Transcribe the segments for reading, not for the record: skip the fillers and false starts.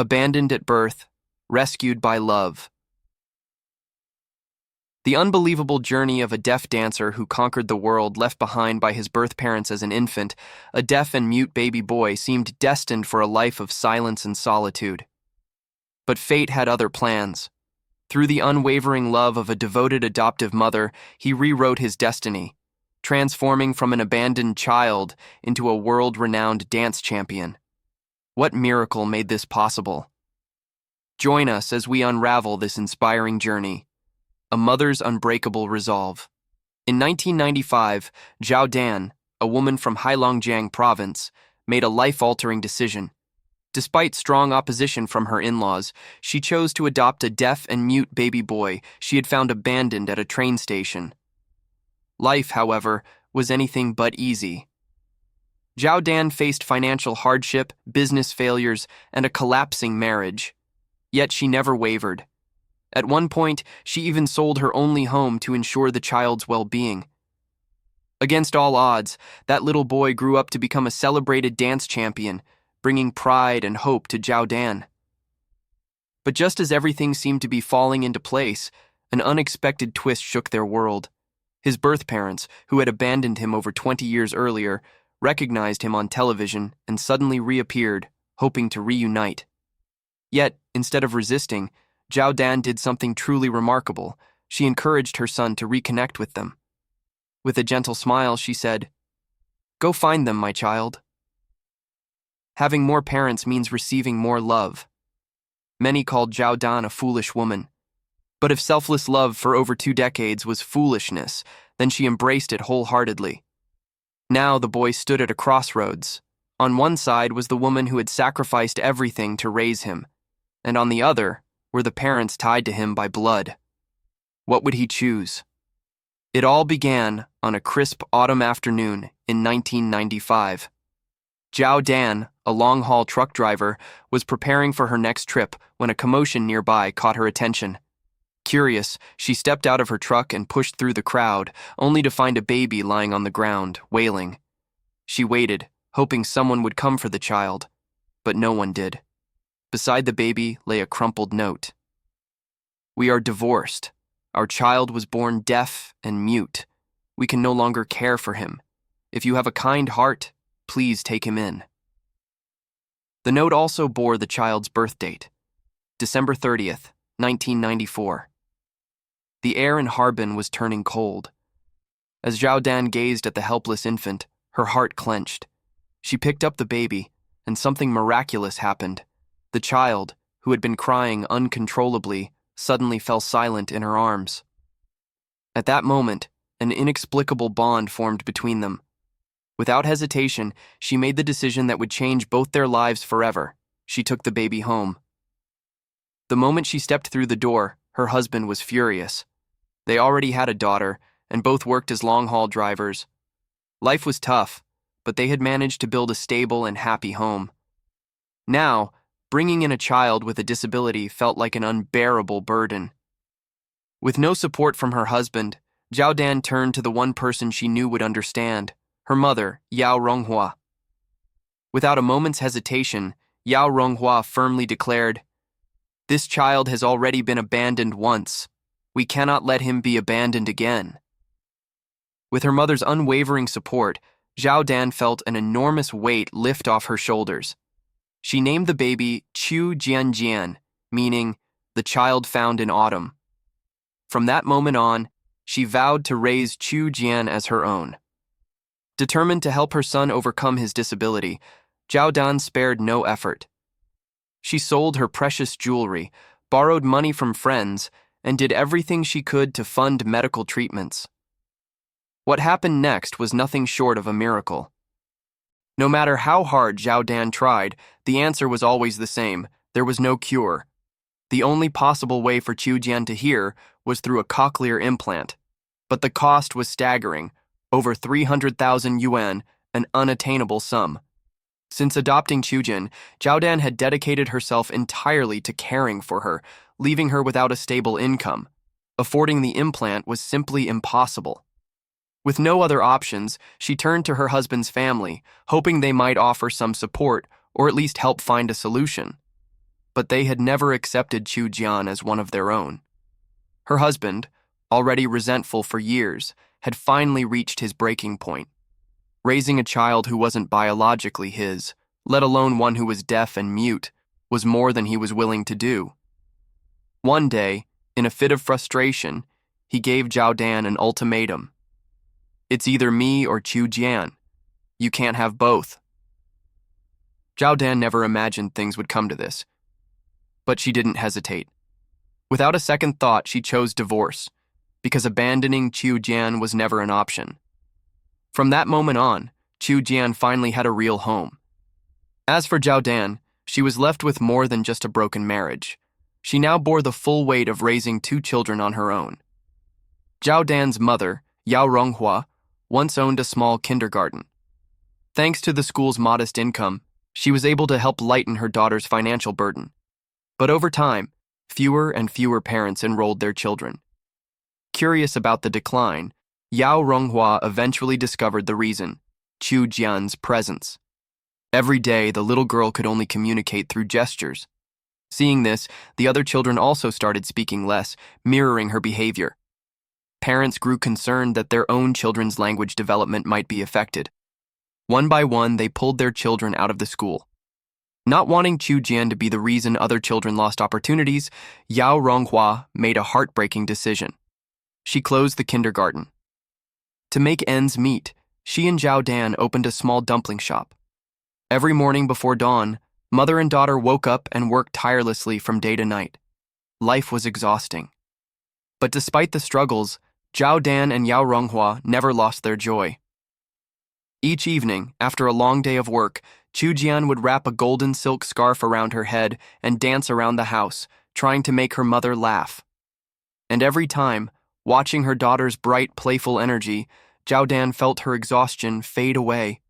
Abandoned at birth, rescued by love. The unbelievable journey of a deaf dancer who conquered the world left behind by his birth parents as an infant, a deaf and mute baby boy seemed destined for a life of silence and solitude. But fate had other plans. Through the unwavering love of a devoted adoptive mother, he rewrote his destiny, transforming from an abandoned child into a world-renowned dance champion. What miracle made this possible? Join us as we unravel this inspiring journey. A mother's unbreakable resolve. In 1995, Zhao Dan, a woman from Heilongjiang province, made a life-altering decision. Despite strong opposition from her in-laws, she chose to adopt a deaf and mute baby boy she had found abandoned at a train station. Life, however, was anything but easy. Zhao Dan faced financial hardship, business failures, and a collapsing marriage. Yet she never wavered. At one point, she even sold her only home to ensure the child's well-being. Against all odds, that little boy grew up to become a celebrated dance champion, bringing pride and hope to Zhao Dan. But just as everything seemed to be falling into place, an unexpected twist shook their world. His birth parents, who had abandoned him over 20 years earlier, recognized him on television and suddenly reappeared, hoping to reunite. Yet, instead of resisting, Zhao Dan did something truly remarkable. She encouraged her son to reconnect with them. With a gentle smile, she said, "Go find them, my child." Having more parents means receiving more love. Many called Zhao Dan a foolish woman. But if selfless love for over 2 decades was foolishness, then she embraced it wholeheartedly. Now the boy stood at a crossroads. On one side was the woman who had sacrificed everything to raise him, and on the other were the parents tied to him by blood. What would he choose? It all began on a crisp autumn afternoon in 1995. Zhao Dan, a long-haul truck driver, was preparing for her next trip when a commotion nearby caught her attention. Curious, she stepped out of her truck and pushed through the crowd, only to find a baby lying on the ground, wailing. She waited, hoping someone would come for the child, but no one did. Beside the baby lay a crumpled note. "We are divorced. Our child was born deaf and mute. We can no longer care for him. If you have a kind heart, please take him in." The note also bore the child's birth date, December 30th, 1994. The air in Harbin was turning cold. As Zhao Dan gazed at the helpless infant, her heart clenched. She picked up the baby, and something miraculous happened. The child, who had been crying uncontrollably, suddenly fell silent in her arms. At that moment, an inexplicable bond formed between them. Without hesitation, she made the decision that would change both their lives forever. She took the baby home. The moment she stepped through the door, her husband was furious. They already had a daughter, and both worked as long-haul drivers. Life was tough, but they had managed to build a stable and happy home. Now, bringing in a child with a disability felt like an unbearable burden. With no support from her husband, Zhao Dan turned to the one person she knew would understand, her mother, Yao Ronghua. Without a moment's hesitation, Yao Ronghua firmly declared, "This child has already been abandoned once. We cannot let him be abandoned again." With her mother's unwavering support, Zhao Dan felt an enormous weight lift off her shoulders. She named the baby Chu Jianjian, meaning the child found in autumn. From that moment on, she vowed to raise Chu Jian as her own. Determined to help her son overcome his disability, Zhao Dan spared no effort. She sold her precious jewelry, borrowed money from friends, and did everything she could to fund medical treatments. What happened next was nothing short of a miracle. No matter how hard Zhao Dan tried, the answer was always the same. There was no cure. The only possible way for Chu Jian to hear was through a cochlear implant. But the cost was staggering, over 300,000 yuan, an unattainable sum. Since adopting Chu Jian, Zhao Dan had dedicated herself entirely to caring for her, leaving her without a stable income. Affording the implant was simply impossible. With no other options, she turned to her husband's family, hoping they might offer some support or at least help find a solution. but they had never accepted Chu Jian as one of their own. Her husband, already resentful for years, had finally reached his breaking point. Raising a child who wasn't biologically his, let alone one who was deaf and mute, was more than he was willing to do. One day, in a fit of frustration, he gave Zhao Dan an ultimatum. "It's either me or Chu Jian. You can't have both." Zhao Dan never imagined things would come to this, but she didn't hesitate. Without a second thought, she chose divorce, because abandoning Chu Jian was never an option. From that moment on, Chu Jian finally had a real home. As for Zhao Dan, she was left with more than just a broken marriage. She now bore the full weight of raising 2 children on her own. Zhao Dan's mother, Yao Ronghua, once owned a small kindergarten. Thanks to the school's modest income, she was able to help lighten her daughter's financial burden. But over time, fewer and fewer parents enrolled their children. Curious about the decline, Yao Ronghua eventually discovered the reason: Chu Jian's presence. Every day, the little girl could only communicate through gestures. Seeing this, the other children also started speaking less, mirroring her behavior. Parents grew concerned that their own children's language development might be affected. One by one, they pulled their children out of the school. Not wanting Chu Jian to be the reason other children lost opportunities, Yao Ronghua made a heartbreaking decision. She closed the kindergarten. To make ends meet, she and Zhao Dan opened a small dumpling shop. Every morning before dawn, mother and daughter woke up and worked tirelessly from day to night. Life was exhausting. But despite the struggles, Zhao Dan and Yao Ronghua never lost their joy. Each evening, after a long day of work, Chu Jian would wrap a golden silk scarf around her head and dance around the house, trying to make her mother laugh. And every time, watching her daughter's bright, playful energy, Zhao Dan felt her exhaustion fade away.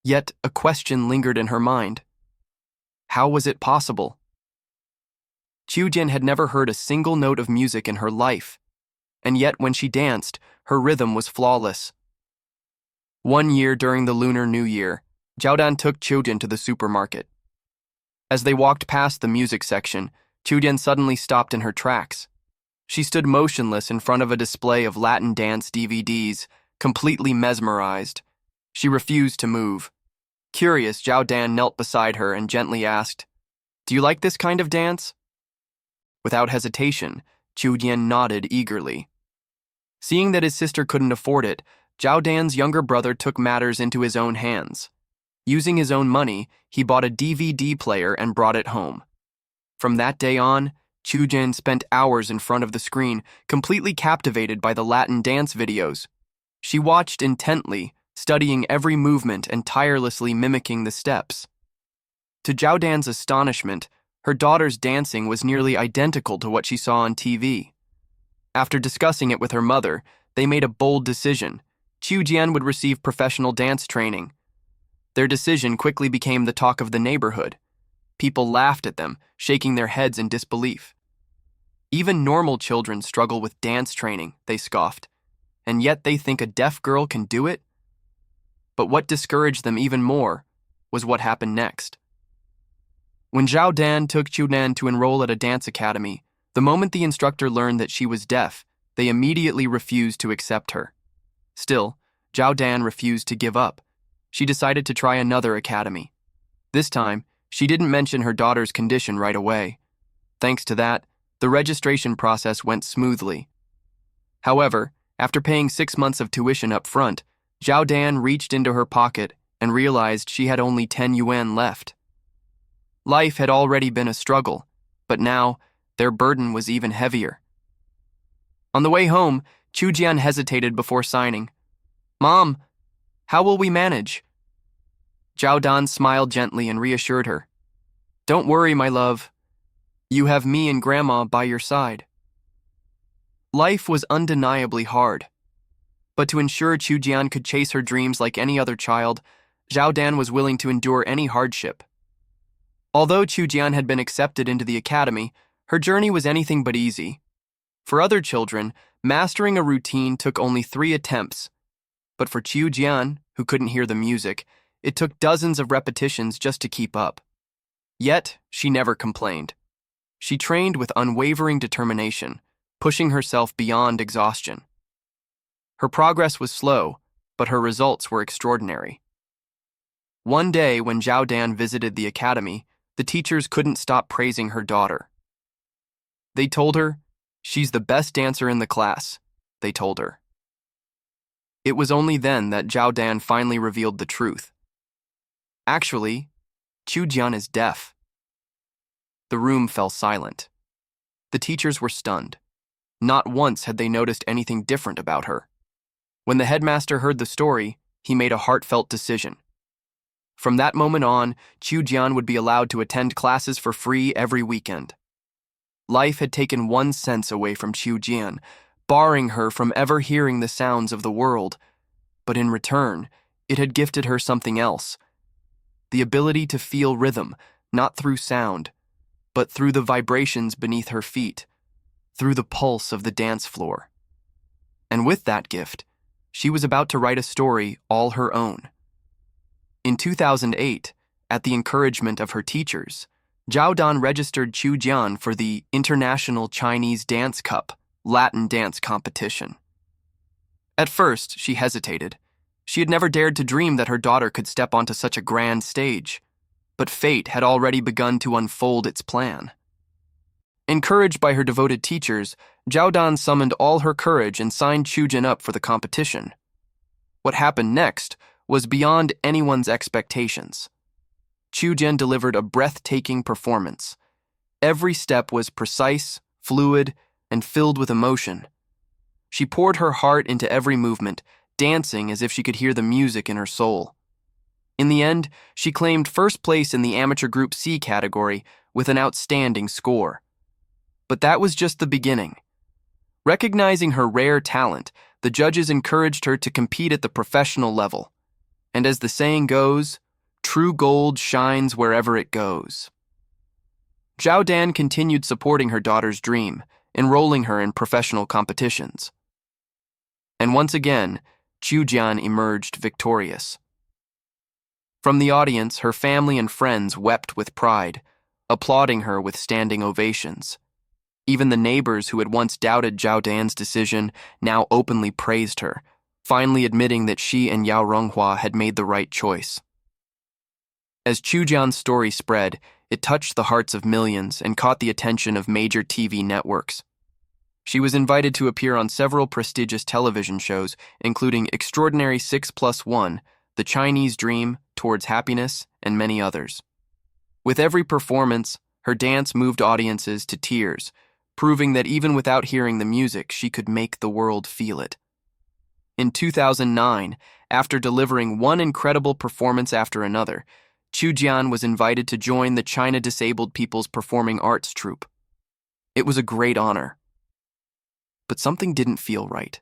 Yet a question lingered in her mind. How was it possible? Chu Jian had never heard a single note of music in her life, and yet when she danced, her rhythm was flawless. One year during the Lunar New Year, Zhao Dan took Chu Jian to the supermarket. As they walked past the music section, Chu Jian suddenly stopped in her tracks. She stood motionless in front of a display of Latin dance DVDs, completely mesmerized. She refused to move. Curious, Zhao Dan knelt beside her and gently asked, "Do you like this kind of dance?" Without hesitation, Chu Jian nodded eagerly. Seeing that his sister couldn't afford it, Zhao Dan's younger brother took matters into his own hands. Using his own money, he bought a DVD player and brought it home. From that day on, Chu Jian spent hours in front of the screen, completely captivated by the Latin dance videos. She watched intently, studying every movement and tirelessly mimicking the steps. To Zhao Dan's astonishment, her daughter's dancing was nearly identical to what she saw on TV. After discussing it with her mother, they made a bold decision. Chu Jian would receive professional dance training. Their decision quickly became the talk of the neighborhood. People laughed at them, shaking their heads in disbelief. "Even normal children struggle with dance training," they scoffed, "and yet they think a deaf girl can do it?" But what discouraged them even more was what happened next. When Zhao Dan took Chu Jian to enroll at a dance academy, the moment the instructor learned that she was deaf, they immediately refused to accept her. Still, Zhao Dan refused to give up. She decided to try another academy. This time, she didn't mention her daughter's condition right away. Thanks to that, the registration process went smoothly. However, after paying 6 months of tuition up front, Zhao Dan reached into her pocket and realized she had only 10 yuan left. Life had already been a struggle, but now their burden was even heavier. On the way home, Chu Jian hesitated before signing. "Mom, how will we manage?" Zhao Dan smiled gently and reassured her. "Don't worry, my love. You have me and Grandma by your side." Life was undeniably hard. But to ensure Chu Jian could chase her dreams like any other child, Zhao Dan was willing to endure any hardship. Although Chu Jian had been accepted into the academy, her journey was anything but easy. For other children, mastering a routine took only 3 attempts. But for Chu Jian, who couldn't hear the music, it took dozens of repetitions just to keep up. Yet, she never complained. She trained with unwavering determination, pushing herself beyond exhaustion. Her progress was slow, but her results were extraordinary. One day, when Zhao Dan visited the academy, the teachers couldn't stop praising her daughter. They told her, "She's the best dancer in the class," they told her. It was only then that Zhao Dan finally revealed the truth. Actually, Chu Jian is deaf. The room fell silent. The teachers were stunned. Not once had they noticed anything different about her. When the headmaster heard the story, he made a heartfelt decision. From that moment on, Chu Jian would be allowed to attend classes for free every weekend. Life had taken one sense away from Chu Jian, barring her from ever hearing the sounds of the world. But in return, it had gifted her something else: the ability to feel rhythm, not through sound, but through the vibrations beneath her feet, through the pulse of the dance floor. And with that gift, she was about to write a story all her own. In 2008, at the encouragement of her teachers, Zhao Dan registered Chu Jian for the International Chinese Dance Cup Latin dance competition. At first, she hesitated. She had never dared to dream that her daughter could step onto such a grand stage, but fate had already begun to unfold its plan. Encouraged by her devoted teachers, Zhao Dan summoned all her courage and signed Chu Jian up for the competition. What happened next was beyond anyone's expectations. Chu Jian delivered a breathtaking performance. Every step was precise, fluid, and filled with emotion. She poured her heart into every movement, dancing as if she could hear the music in her soul. In the end, she claimed first place in the amateur Group C category with an outstanding score. But that was just the beginning. Recognizing her rare talent, the judges encouraged her to compete at the professional level. And as the saying goes, true gold shines wherever it goes. Zhao Dan continued supporting her daughter's dream, enrolling her in professional competitions. And once again, Chu Jian emerged victorious. From the audience, her family and friends wept with pride, applauding her with standing ovations. Even the neighbors who had once doubted Zhao Dan's decision now openly praised her, finally admitting that she and Yao Ronghua had made the right choice. As Chu Jian's story spread, it touched the hearts of millions and caught the attention of major TV networks. She was invited to appear on several prestigious television shows, including Extraordinary 6+1, The Chinese Dream, Towards Happiness, and many others. With every performance, her dance moved audiences to tears, proving that even without hearing the music, she could make the world feel it. In 2009, after delivering one incredible performance after another, Chu Jian was invited to join the China Disabled People's Performing Arts Troupe. It was a great honor. But something didn't feel right.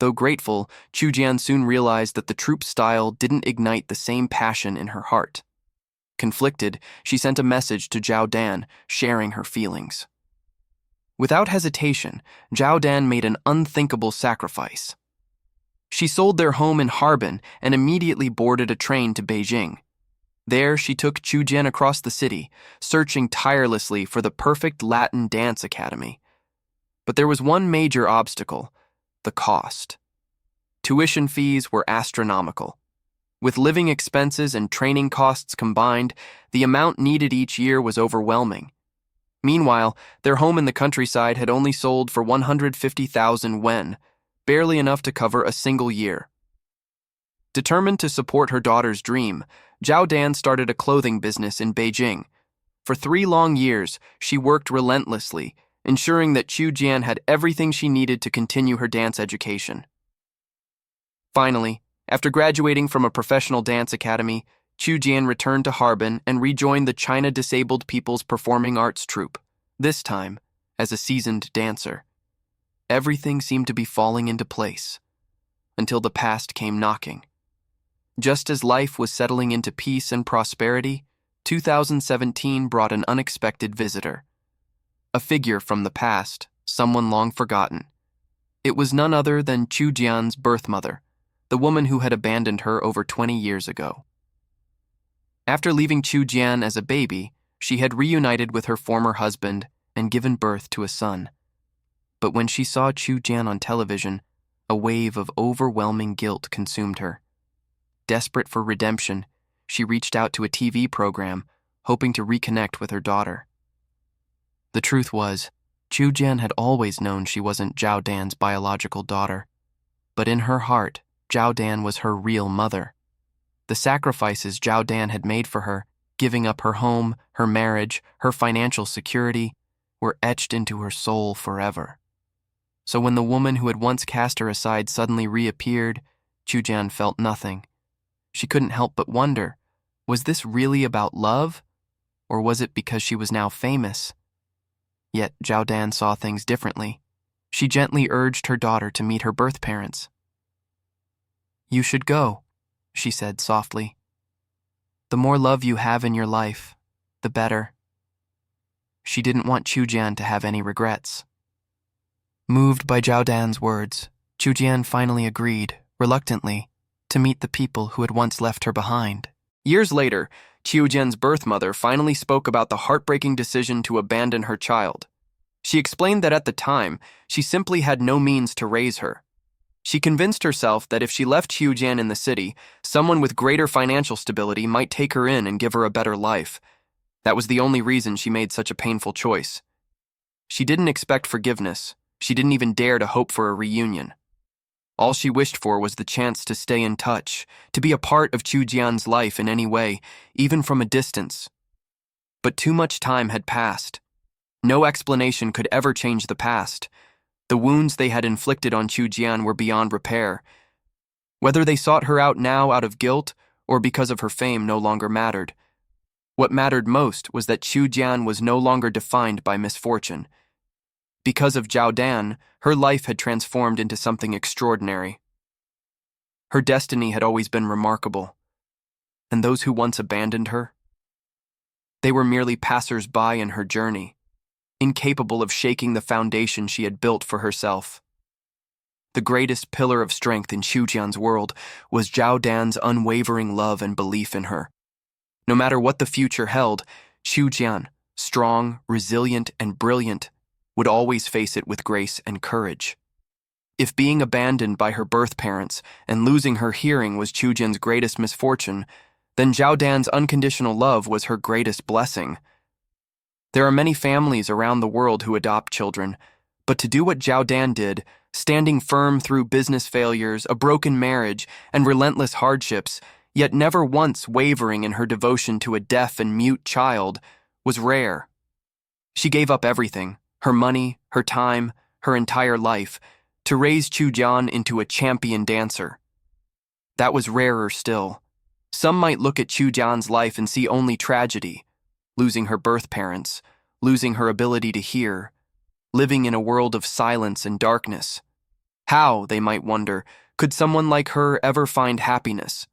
Though grateful, Chu Jian soon realized that the troupe's style didn't ignite the same passion in her heart. Conflicted, she sent a message to Zhao Dan, sharing her feelings. Without hesitation, Zhao Dan made an unthinkable sacrifice. She sold their home in Harbin and immediately boarded a train to Beijing. There, she took Chu Jian across the city, searching tirelessly for the perfect Latin dance academy. But there was one major obstacle: the cost. Tuition fees were astronomical. With living expenses and training costs combined, the amount needed each year was overwhelming. Meanwhile, their home in the countryside had only sold for 150,000 yuan, barely enough to cover a single year. Determined to support her daughter's dream, Zhao Dan started a clothing business in Beijing. For 3 long years, she worked relentlessly, ensuring that Chu Jian had everything she needed to continue her dance education. Finally, after graduating from a professional dance academy, Chu Jian returned to Harbin and rejoined the China Disabled People's Performing Arts Troupe, this time as a seasoned dancer. Everything seemed to be falling into place, until the past came knocking. Just as life was settling into peace and prosperity, 2017 brought an unexpected visitor. A figure from the past, someone long forgotten. It was none other than Chu Jian's birth mother, the woman who had abandoned her over 20 years ago. After leaving Chu Jian as a baby, she had reunited with her former husband and given birth to a son. But when she saw Chu Jian on television, a wave of overwhelming guilt consumed her. Desperate for redemption, she reached out to a TV program, hoping to reconnect with her daughter. The truth was, Chu Jian had always known she wasn't Zhao Dan's biological daughter. But in her heart, Zhao Dan was her real mother. The sacrifices Zhao Dan had made for her, giving up her home, her marriage, her financial security, were etched into her soul forever. So when the woman who had once cast her aside suddenly reappeared, Chu Jian felt nothing. She couldn't help but wonder, was this really about love? Or was it because she was now famous? Yet Zhao Dan saw things differently. She gently urged her daughter to meet her birth parents. "You should go," she said softly. "The more love you have in your life, the better." She didn't want Chu Jian to have any regrets. Moved by Zhao Dan's words, Chu Jian finally agreed, reluctantly, to meet the people who had once left her behind. Years later, Chu Jian's birth mother finally spoke about the heartbreaking decision to abandon her child. She explained that at the time, she simply had no means to raise her. She convinced herself that if she left Chu Jian in the city, someone with greater financial stability might take her in and give her a better life. That was the only reason she made such a painful choice. She didn't expect forgiveness. She didn't even dare to hope for a reunion. All she wished for was the chance to stay in touch, to be a part of Chu Jian's life in any way, even from a distance. But too much time had passed. No explanation could ever change the past. The wounds they had inflicted on Chu Jian were beyond repair. Whether they sought her out now out of guilt or because of her fame no longer mattered. What mattered most was that Chu Jian was no longer defined by misfortune. Because of Zhao Dan, her life had transformed into something extraordinary. Her destiny had always been remarkable. And those who once abandoned her? They were merely passers-by in her journey, incapable of shaking the foundation she had built for herself. The greatest pillar of strength in Chu Jian's world was Zhao Dan's unwavering love and belief in her. No matter what the future held, Chu Jian, strong, resilient, and brilliant, would always face it with grace and courage. If being abandoned by her birth parents and losing her hearing was Chu Jian's greatest misfortune, then Zhao Dan's unconditional love was her greatest blessing. There are many families around the world who adopt children, but to do what Zhao Dan did, standing firm through business failures, a broken marriage, and relentless hardships, yet never once wavering in her devotion to a deaf and mute child, was rare. She gave up everything, her money, her time, her entire life, to raise Chu Jian into a champion dancer. That was rarer still. Some might look at Chu Jian's life and see only tragedy, losing her birth parents, losing her ability to hear, living in a world of silence and darkness. How, they might wonder, could someone like her ever find happiness?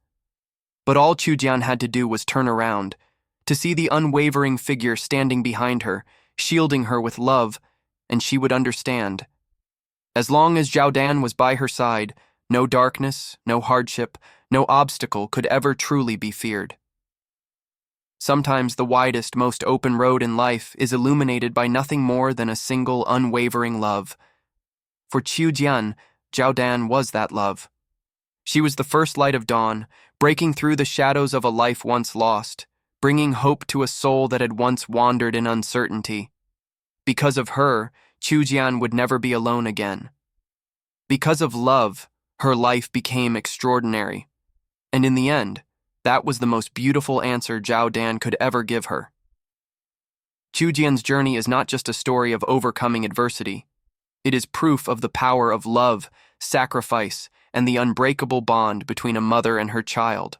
But all Chu Jian had to do was turn around, to see the unwavering figure standing behind her, shielding her with love, and she would understand. As long as Zhao Dan was by her side, no darkness, no hardship, no obstacle could ever truly be feared. Sometimes the widest, most open road in life is illuminated by nothing more than a single unwavering love. For Chu Jian, Zhao Dan was that love. She was the first light of dawn, breaking through the shadows of a life once lost, bringing hope to a soul that had once wandered in uncertainty. Because of her, Chu Jian would never be alone again. Because of love, her life became extraordinary. And in the end, that was the most beautiful answer Zhao Dan could ever give her. Chu Jian's journey is not just a story of overcoming adversity. It is proof of the power of love, sacrifice, and the unbreakable bond between a mother and her child.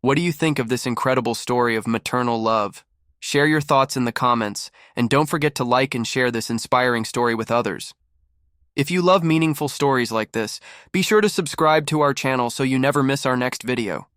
What do you think of this incredible story of maternal love? Share your thoughts in the comments, and don't forget to like and share this inspiring story with others. If you love meaningful stories like this, be sure to subscribe to our channel so you never miss our next video.